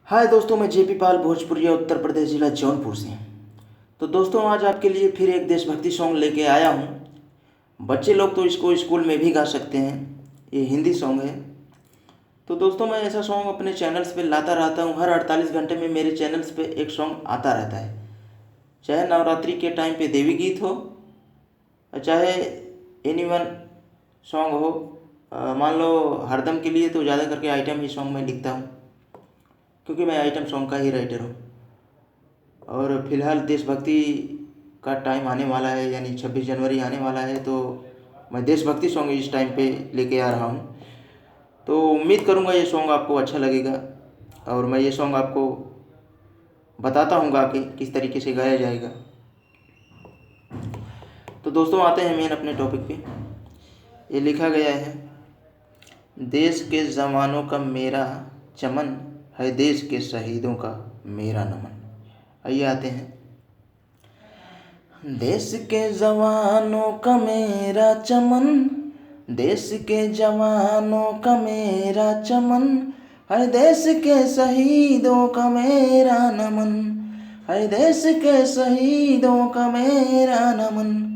हाय दोस्तों, मैं जेपी पाल भोजपुरिया उत्तर प्रदेश जिला जौनपुर से। तो दोस्तों, आज आपके लिए फिर एक देशभक्ति सॉन्ग लेके आया हूँ। बच्चे लोग तो इसको स्कूल में भी गा सकते हैं। ये हिंदी सॉन्ग है। तो दोस्तों, मैं ऐसा सॉन्ग अपने चैनल्स पे लाता रहता हूँ। हर 48 घंटे में मेरे चैनल्स पे एक सॉन्ग आता रहता है। चाहे नवरात्रि के टाइम पे देवी गीत हो, चाहे एनीवन सॉन्ग हो। मान लो हरदम के लिए तो ज़्यादा करके आइटम ही सॉन्ग मैं लिखता हूँ, क्योंकि मैं आइटम सॉन्ग का ही राइटर हूँ। और फिलहाल देशभक्ति का टाइम आने वाला है, यानी 26 जनवरी आने वाला है, तो मैं देशभक्ति सॉन्ग इस टाइम पे लेके आ रहा हूँ। तो उम्मीद करूँगा ये सॉन्ग आपको अच्छा लगेगा, और मैं ये सॉन्ग आपको बताता हूँ गा के किस तरीके से गाया जाएगा। तो दोस्तों, आते हैं मेन अपने टॉपिक पे। ये लिखा गया है, देश के जवानों का मेरा चमन है, देश के शहीदों का मेरा नमन। आइए आते हैं। देश के जवानों का मेरा चमन, देश के जवानों का मेरा चमन है, देश के शहीदों का मेरा नमन है, देश के शहीदों का मेरा नमन।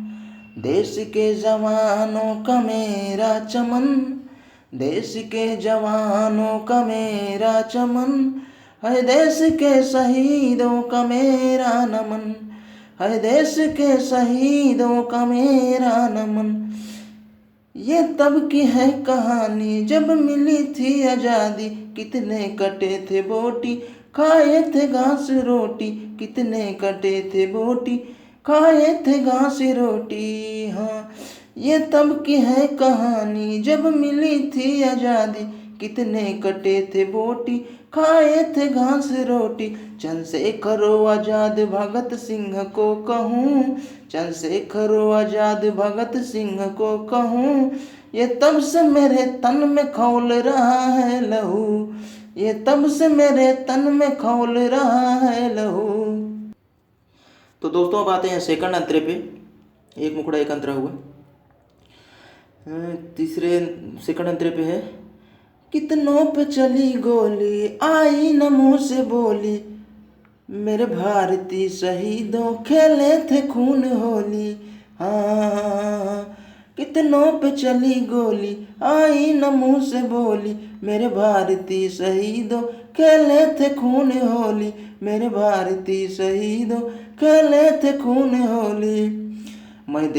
देश के जवानों का मेरा चमन, देश के जवानों का मेरा चमन है, देश के शहीदों का मेरा नमन है, देश के शहीदों का मेरा नमन। ये तब की है कहानी जब मिली थी आज़ादी, कितने कटे थे बोटी खाए थे घास रोटी, कितने कटे थे बोटी खाए थे घास रोटी। हाँ, ये तब की है कहानी जब मिली थी आज़ादी, कितने कटे थे बोटी खाए थे घास रोटी। चंद्रशेखर आजाद भगत सिंह को कहूँ, चंद्रशेखर आजाद भगत सिंह को कहूँ, ये तब से मेरे तन में खौल रहा है लहू, ये तब से मेरे तन में खौल रहा है लहू। तो दोस्तों, अब आते हैं सेकंड अंतरे पे। एक मुखड़ा एक अंतरा हुआ। तीसरे सेकंड अंतरे पे है, कितनों पे चली गोली आई न मुँह से बोली, मेरे भारतीय शहीदों खेले थे खून होली। हाँ, कितनों पे चली गोली आई न मुँह से बोली, मेरे भारतीय शहीदों खेले थे खून होली, मेरे भारतीय शहीदों खेले थे खून होली। मैं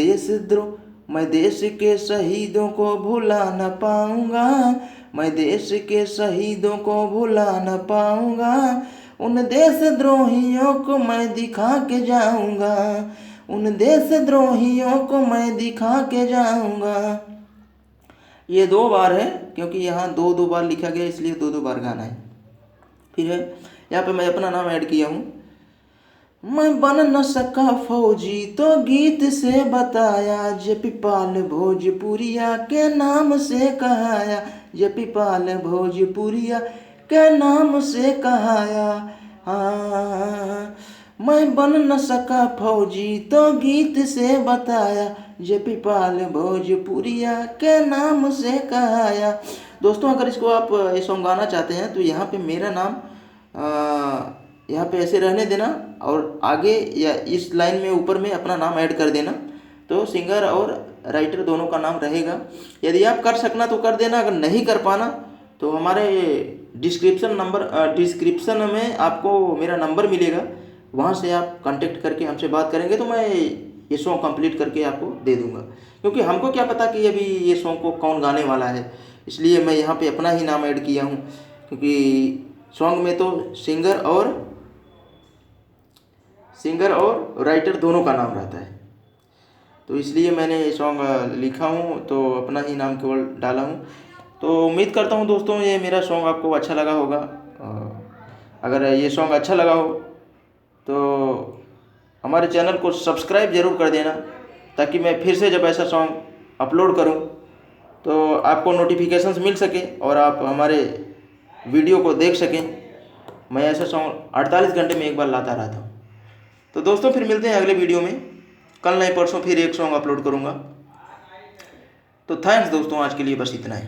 देश के शहीदों को भुला न पाऊंगा, मैं देश के शहीदों को भुला न पाऊंगा, उन देशद्रोहियों को मैं दिखा के जाऊंगा, उन देशद्रोहियों को मैं दिखा के जाऊंगा। ये 2 बार है, क्योंकि यहाँ 2 बार लिखा गया, इसलिए 2 बार गाना है। फिर है, यहाँ पे मैं अपना नाम ऐड किया हूँ। मैं बन न सका फौजी तो गीत से बताया, जेपी पाल भोजपुरिया के नाम से कहाया, जेपी पाल भोजपुरिया के नाम से कहाया। हाँ, मैं बन न सका फौजी तो गीत से बताया, जेपी पाल भोजपुरिया के नाम से कहाया। दोस्तों, अगर इसको आप ये सॉन्ग गाना चाहते हैं तो यहाँ पे मेरा नाम यहाँ पे ऐसे रहने देना, और आगे या इस लाइन में ऊपर में अपना नाम ऐड कर देना, तो सिंगर और राइटर दोनों का नाम रहेगा। यदि आप कर सकना तो कर देना, अगर नहीं कर पाना तो हमारे डिस्क्रिप्शन में आपको मेरा नंबर मिलेगा, वहाँ से आप कांटेक्ट करके हमसे बात करेंगे तो मैं ये सॉन्ग कंप्लीट करके आपको दे दूँगा। क्योंकि हमको क्या पता कि अभी ये सॉन्ग को कौन गाने वाला है, इसलिए मैं यहाँ पे अपना ही नाम ऐड किया हूँ, क्योंकि सॉन्ग में तो सिंगर और राइटर दोनों का नाम रहता है। तो इसलिए मैंने ये सॉन्ग लिखा हूँ, तो अपना ही नाम केवल डाला हूँ। तो उम्मीद करता हूँ दोस्तों, ये मेरा सॉन्ग आपको अच्छा लगा होगा। अगर ये सॉन्ग अच्छा लगा हो तो हमारे चैनल को सब्सक्राइब ज़रूर कर देना, ताकि मैं फिर से जब ऐसा सॉन्ग अपलोड करूँ तो आपको नोटिफिकेशंस मिल सके और आप हमारे वीडियो को देख सकें। मैं ऐसा सॉन्ग 48 घंटे में एक बार लाता रहता हूँ। तो दोस्तों, फिर मिलते हैं अगले वीडियो में। कल नहीं परसों फिर एक सॉन्ग अपलोड करूँगा। तो थैंक्स दोस्तों, आज के लिए बस इतना ही।